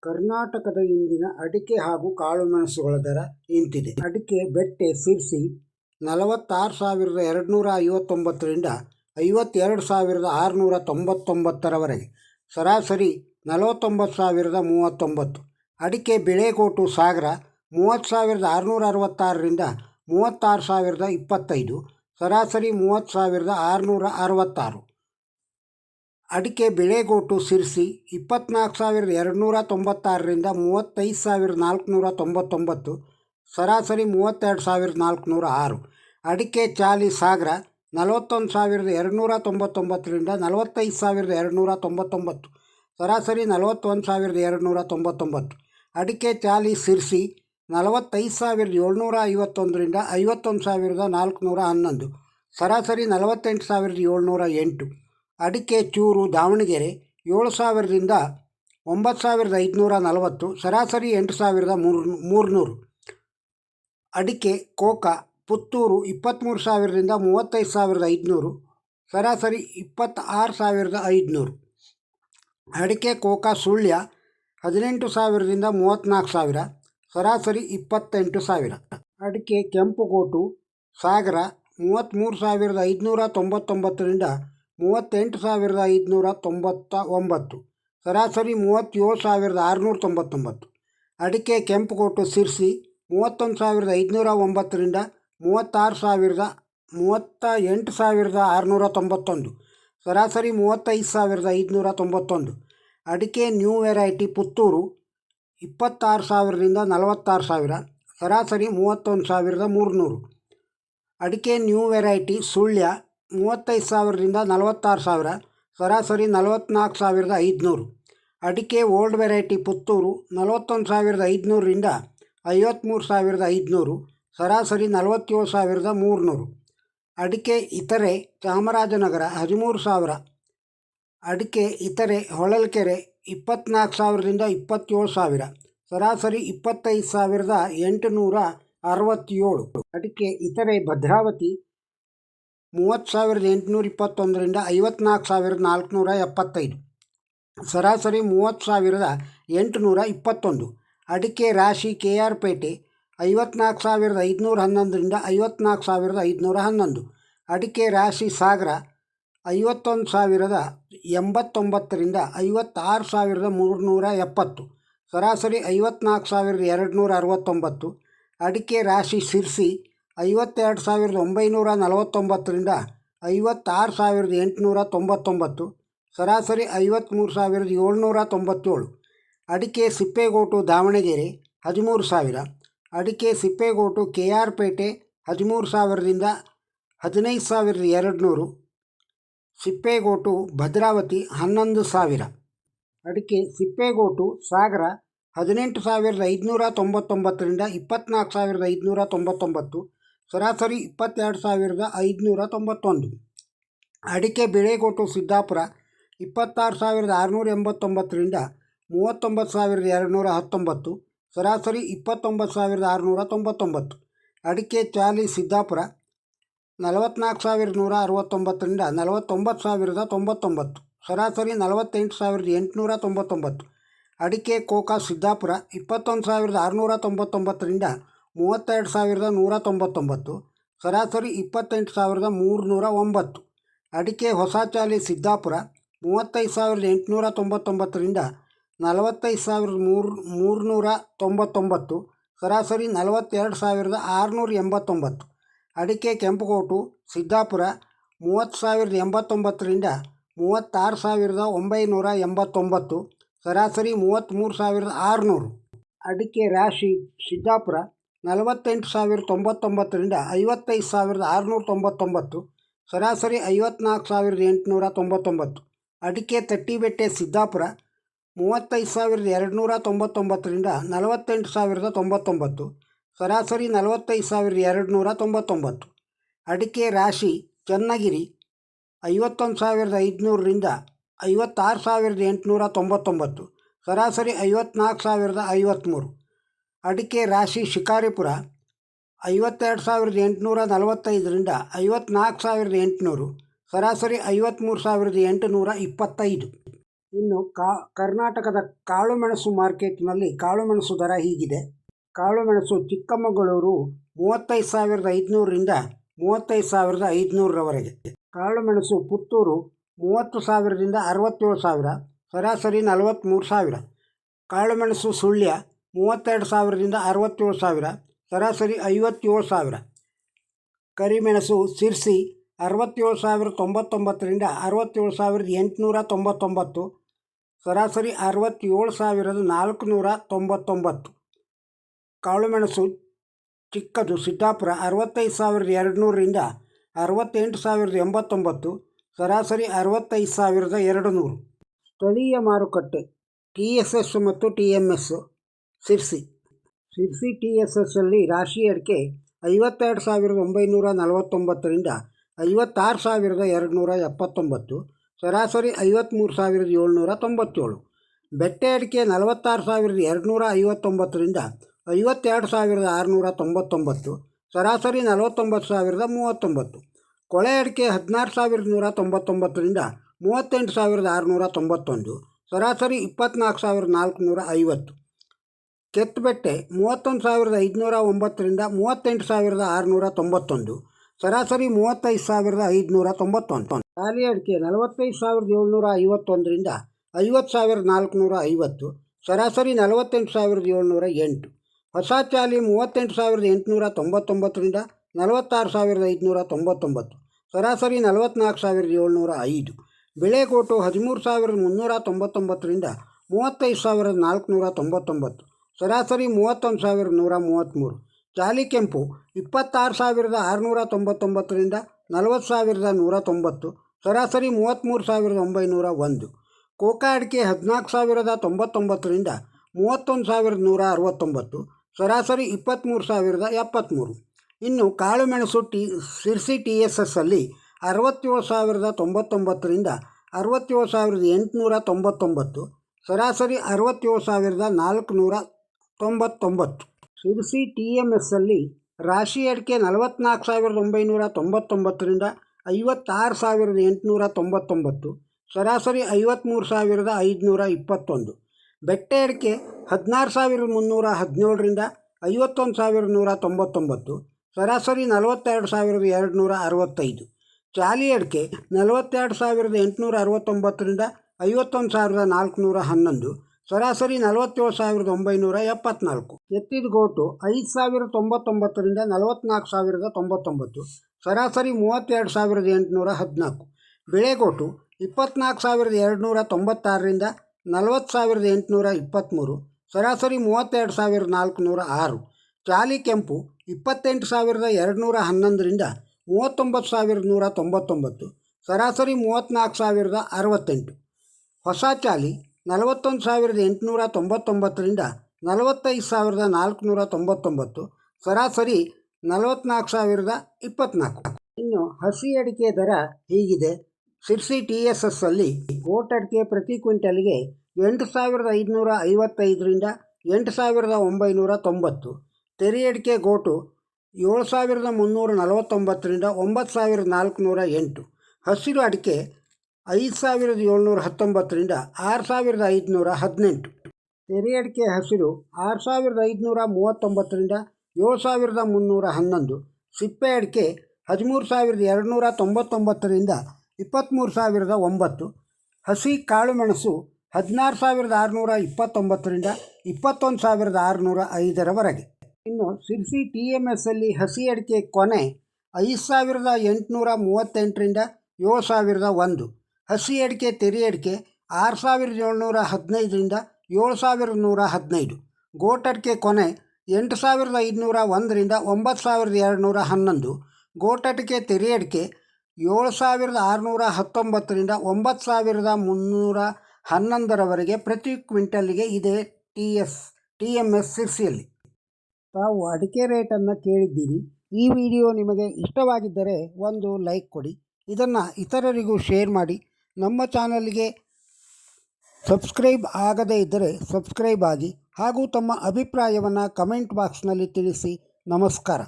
ಕರ್ನಾಟಕದ ಇಂದಿನ ಅಡಿಕೆ ಹಾಗೂ ಕಾಳುಮೆಣಸುಗಳ ದರ ಇಂತಿದೆ. ಅಡಿಕೆ ಬೆಟ್ಟೆ ಸಿರ್ಸಿ 46,259ರಿಂದ 52,699ರವರೆಗೆ, ಸರಾಸರಿ 49,039. ಅಡಿಕೆ ಬೆಳೆಗೋಟು ಸಾಗರ 30,666ರಿಂದ 36,025, ಸರಾಸರಿ 30,666. ಅಡಿಕೆ ಬೆಳೆಗೋಟು ಸಿರ್ಸಿ 24,296ರಿಂದ 35,499, ಸರಾಸರಿ 32,406. ಅಡಿಕೆ ಚಾಲಿ ಸಾಗರ 41,299ರಿಂದ 45,299, ಸರಾಸರಿ 41,299. ಅಡಿಕೆ ಚಾಲಿ ಸಿರ್ಸಿ 45,751ರಿಂದ 51,411, ಸರಾಸರಿ 48,708. ಅಡಿಕೆ ಚೂರು ದಾವಣಗೆರೆ 7,000ರಿಂದ 9,540, ಸರಾಸರಿ 8,300. ಅಡಿಕೆ ಕೋಕಾ ಪುತ್ತೂರು 23,000ರಿಂದ 35,500, ಸರಾಸರಿ 26,500. ಅಡಿಕೆ ಕೋಕಾ ಸುಳ್ಯ 18,000ರಿಂದ 34,000, ಸರಾಸರಿ 28,000. ಅಡಿಕೆ ಕೆಂಪುಗೋಟು ಸಾಗರ 33,599ರಿಂದ 38,599, ಸರಾಸರಿ 37,699. ಅಡಿಕೆ ಕೆಂಪುಗೋಟು ಸಿರ್ಸಿ 31,509ರಿಂದ 38,691, ಸರಾಸರಿ 35,591. ಅಡಿಕೆ ನ್ಯೂ ವೆರೈಟಿ ಪುತ್ತೂರು 26,000ರಿಂದ 46,000, ಸರಾಸರಿ 31,300. ಅಡಿಕೆ ನ್ಯೂ ವೆರೈಟಿ ಸುಳ್ಯ 35,000ರಿಂದ 46,000, ಸರಾಸರಿ 44,500. ಅಡಿಕೆ ಓಲ್ಡ್ ವೆರೈಟಿ ಪುತ್ತೂರು 41,500ರಿಂದ 53,500, ಸರಾಸರಿ 47,300. ಅಡಿಕೆ ಇತರೆ ಚಾಮರಾಜನಗರ 13,000. ಅಡಿಕೆ ಇತರೆ ಹೊಳಲ್ಕೆರೆ 24,000ರಿಂದ 27,000, ಸರಾಸರಿ 25,867. ಅಡಿಕೆ ಇತರೆ ಭದ್ರಾವತಿ 30,821ರಿಂದ 54,475, ಸರಾಸರಿ 30,821. ಅಡಿಕೆ ರಾಶಿ KR ಪೇಟೆ 54,511ರಿಂದ 54,511. ಅಡಿಕೆ ರಾಶಿ ಸಾಗರ 51,089ರಿಂದ 56,370, ಸರಾಸರಿ 54,269. ಅಡಿಕೆ ರಾಶಿ ಸಿರ್ಸಿ 52,949ರಿಂದ 56,899, ಸರಾಸರಿ 53,797. ಅಡಿಕೆ ಸಿಪ್ಪೆಗೋಟು ದಾವಣಗೆರೆ 13,000. ಅಡಿಕೆ ಸಿಪ್ಪೆಗೋಟು KR ಪೇಟೆ 13,000ರಿಂದ 15,200, ಸಿಪ್ಪೆಗೋಟು ಭದ್ರಾವತಿ 11,000. ಅಡಿಕೆ ಸಿಪ್ಪೆಗೋಟು ಸಾಗರ 18,599ರಿಂದ 24,599, ಸರಾಸರಿ 22,591. ಅಡಿಕೆ ಬೆಳೆಗೋಟು ಸಿದ್ದಾಪುರ 26,689ರಿಂದ 39,219, ಸರಾಸರಿ 29,699. ಅಡಿಕೆ ಚಾಲಿ ಸಿದ್ದಾಪುರ 44,169ರಿಂದ 49,099, ಸರಾಸರಿ 48,899. ಅಡಿಕೆ ಕೋಕಾ ಸಿದ್ದಾಪುರ 21,699ರಿಂದ 32,199, ಸರಾಸರಿ 28,309. ಅಡಿಕೆ ಹೊಸ ಚಾಲಿ ಸಿದ್ದಾಪುರ 35,899ರಿಂದ 45,399, ಸರಾಸರಿ 42,689. ಅಡಿಕೆ ಕೆಂಪುಗೋಟು ಸಿದ್ದಾಪುರ 30,089ರಿಂದ 36,989, ಸರಾಸರಿ 33,600. ಅಡಿಕೆ ರಾಶಿ ಸಿದ್ದಾಪುರ 48,099ರಿಂದ 55,699, ಸರಾಸರಿ 54,899. ಅಡಿಕೆ ತಟ್ಟಿಬೆಟ್ಟೆ ಸಿದ್ದಾಪುರ 35,299ರಿಂದ 48,099, ಸರಾಸರಿ 45,299. ಅಡಿಕೆ ರಾಶಿ ಚನ್ನಗಿರಿ 51,500ರಿಂದ 56,899, ಸರಾಸರಿ 54,053. ಅಡಿಕೆ ರಾಶಿ ಶಿಕಾರಿಪುರ 52,845ರಿಂದ 54,800, ಸರಾಸರಿ 53,825. ಇನ್ನು ಕರ್ನಾಟಕದ ಕಾಳುಮೆಣಸು ಮಾರ್ಕೆಟ್ನಲ್ಲಿ ಕಾಳುಮೆಣಸು ದರ ಹೀಗಿದೆ. ಕಾಳುಮೆಣಸು ಚಿಕ್ಕಮಗಳೂರು 35,500ರಿಂದ 35,500ರವರೆಗೆ. ಕಾಳುಮೆಣಸು ಪುತ್ತೂರು 30,000ರಿಂದ 67,000, ಸರಾಸರಿ 43,000. ಕಾಳುಮೆಣಸು ಸುಳ್ಯ 32,000ರಿಂದ 67,000, ಸರಾಸರಿ 57,000. ಕರಿಮೆಣಸು ಸಿರ್ಸಿ 67,099ರಿಂದ 67,899, ಸರಾಸರಿ 67,499. ಕಾಳುಮೆಣಸು ಚಿಕ್ಕದು ಸಿದ್ದಾಪುರ 65,200ರಿಂದ 68,089, ಸರಾಸರಿ 65,200. ಸ್ಥಳೀಯ ಮಾರುಕಟ್ಟೆ TSS ಮತ್ತು TMS. ಸಿರ್ಸಿ TSS ಅಲ್ಲಿ ರಾಶಿ ಅಡಿಕೆ 52,949ರಿಂದ 56,279, ಸರಾಸರಿ 53,797. ಬೆಟ್ಟೆ ಅಡಿಕೆ 46,259ರಿಂದ 52,699, ಸರಾಸರಿ 49,039. ಕೊಳೆ ಅಡಿಕೆ 16,199ರಿಂದ 38,691, ಸರಾಸರಿ 24,450. ಕೆತ್ತಬೆಟ್ಟೆ 31,509ರಿಂದ 38,691, ಸರಾಸರಿ 35,591. ಚಾಲಿ ಅಡಿಕೆ 45,751ರಿಂದ 50,450, ಸರಾಸರಿ 48,708. ಹೊಸ ಚಾಲಿ 38,899ರಿಂದ 46,599, ಸರಾಸರಿ 44,705. ಬಿಳೆಗೋಟು 13,399ರಿಂದ 35,499, ಸರಾಸರಿ 31,133. ಚಾಲಿ ಕೆಂಪು 26,699ರಿಂದ 40,190, ಸರಾಸರಿ 33,901. ಕೋಕಾ ಅಡಿಕೆ 14,099ರಿಂದ 31,169, ಸರಾಸರಿ 23,073. ಇನ್ನು ಕಾಳುಮೆಣಸು ಸಿರ್ಸಿ TSS ಅಲ್ಲಿ 67,099ರಿಂದ 67,899, ಸರಾಸರಿ 67,499. ಸಿರ್ಸಿ TMS ಅಲ್ಲಿ ರಾಶಿ ಅಡಿಕೆ 44,999ರಿಂದ 56,899, ಸರಾಸರಿ 53,521. ಬೆಟ್ಟೆ ಅಡಿಕೆ 16,317ರಿಂದ 51,199, ಸರಾಸರಿ 42,265. ಚಾಲಿ ಅಡಿಕೆ 42,869ರಿಂದ 51,411, ಸರಾಸರಿ 47,974. ಎತ್ತಿದ ಗೋಟು 5,099ರಿಂದ 44,099, ಸರಾಸರಿ 32,814. ಬಿಳೆಗೋಟು 24,296ರಿಂದ 40,823, ಸರಾಸರಿ 32,406. ಚಾಲಿ ಕೆಂಪು 28,211ರಿಂದ 39,199, ಸರಾಸರಿ 34,068. ಹೊಸ ಚಾಲಿ 41,899ರಿಂದ 45,499, ಸರಾಸರಿ 44,024. ಇನ್ನು ಹಸಿ ಅಡಿಕೆ ದರ ಹೀಗಿದೆ. ಸಿರ್ಸಿ TSS ಅಲ್ಲಿ ಗೋಟ್ ಅಡಿಕೆ ಪ್ರತಿ ಕ್ವಿಂಟಲ್ಗೆ 8,555ರಿಂದ 8,990. ತೆರಿ ಅಡಿಕೆ ಗೋಟು 7,349ರಿಂದ 9,408. ಹಸಿರು ಅಡಿಕೆ 5,719ರಿಂದ 6,518. ತೆರಿ ಅಡಿಕೆ ಹಸಿರು 6,539ರಿಂದ 7,311. ಸಿಪ್ಪೆ ಅಡಿಕೆ 13,299ರಿಂದ 23,009. ಹಸಿ ಕಾಳುಮೆಣಸು 16,629ರಿಂದ 21,605ರವರೆಗೆ. ಇನ್ನು ಸಿರ್ಸಿ TMS ಅಲ್ಲಿ ಹಸಿ ಅಡಿಕೆ ಕೊನೆ 5,838ರಿಂದ 7,001. ಹಸಿ ಅಡಿಕೆ ತೆರಿ ಅಡಿಕೆ 6,715ರಿಂದ 7,115. ಗೋಟ್ ಅಡಿಕೆ ಕೊನೆ 8,501ರಿಂದ 9,211. ಗೋಟ್ ಅಡಿಕೆ ತೆರಿ ಅಡಿಕೆ 7,619ರಿಂದ 9,311ರವರೆಗೆ ಪ್ರತಿ ಕ್ವಿಂಟಲ್ಗೆ ಇದೆ TMS ಸಿರ್ಸಿಯಲ್ಲಿ. ತಾವು ಅಡಿಕೆ ರೇಟನ್ನು ಕೇಳಿದ್ದೀರಿ. ಈ ವಿಡಿಯೋ ನಿಮಗೆ ಇಷ್ಟವಾಗಿದ್ದರೆ ಒಂದು ಲೈಕ್ ಕೊಡಿ. ಇದನ್ನು ಇತರರಿಗೂ ಶೇರ್ ಮಾಡಿ. ನಮ್ಮ ಚಾನಲ್ಗೆ ಸಬ್ಸ್ಕ್ರೈಬ್ ಆಗದೇ ಇದ್ದರೆ ಸಬ್ಸ್ಕ್ರೈಬ್ ಆಗಿ ಹಾಗೂ ತಮ್ಮ ಅಭಿಪ್ರಾಯವನ್ನು ಕಮೆಂಟ್ ಬಾಕ್ಸ್ನಲ್ಲಿ ತಿಳಿಸಿ. ನಮಸ್ಕಾರ.